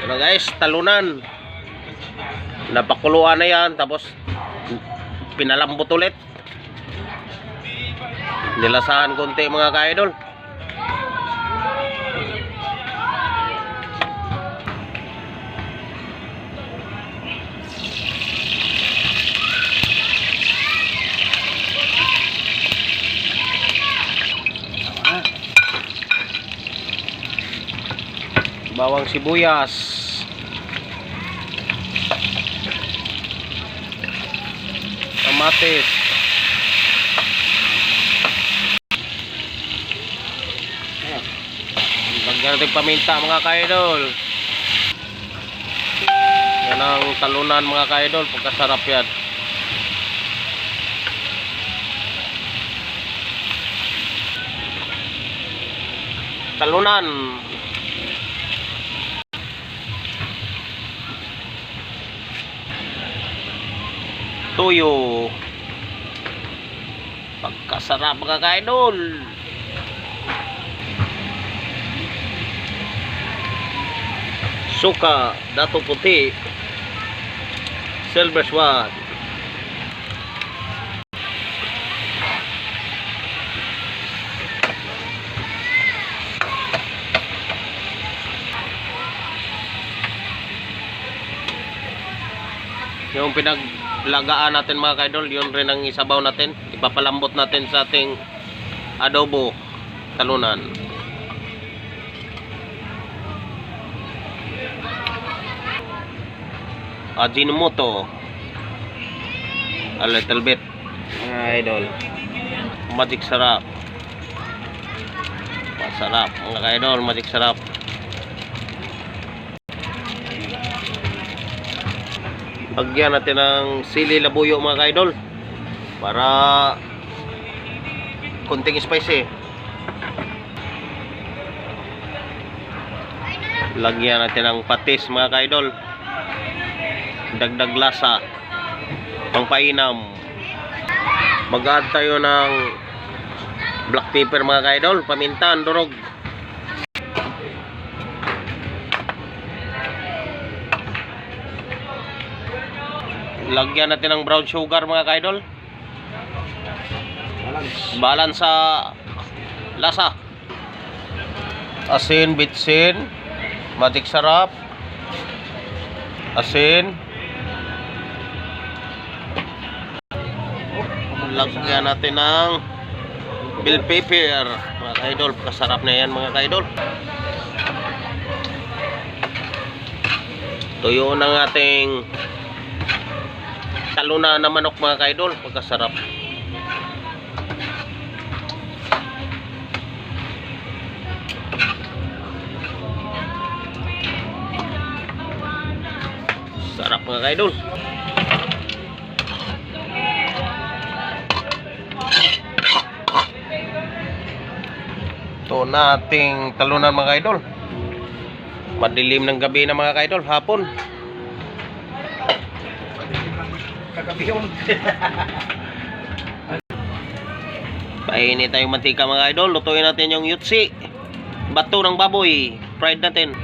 Ano guys, talunan. Napakuluan na yan, tapos pinalambot ulit. Nilasahan konti mga ka-idol. Bawang sibuyas, kamatis, lagyan natin paminta mga ka-idol. Yan ang talunan mga ka-idol, pagkasarap yan. Talunan. Tuyo. Pagkasarap mga ka-idol. Suka, dato puti, silver sword. Yung pinaglagaan natin mga ka-idol, yun rin ang isabaw natin. Ipapalambot natin sa ating adobo talunan. Ajinomoto, a little bit mga idol. Magic sarap. Masarap mga ka-idol, magic sarap. Lagyan natin ng sili labuyo mga ka-idol para konting spicy. Lagyan natin ng patis mga ka-idol, dagdag lasa, pangpainam. Mag-add tayo ng black pepper mga ka-idol, paminta, durog. Lagyan natin ng brown sugar mga ka-idol. Balance sa lasa. Asin, bitsin, magic sarap, asin. Lagyan natin ng bell pepper mga ka-idol. Kasarap na yan mga ka-idol. Tuyo ng ating talunan na manok mga ka-idol, pagkasarap. Sarap mga ka-idol. Ito na ating talunan mga ka-idol. Madilim ng gabi na mga ka-idol, hapon. Kakabiyon. Painit tayong mantika mga idol. Lutuin natin yung yutsi, bato ng baboy, fried natin.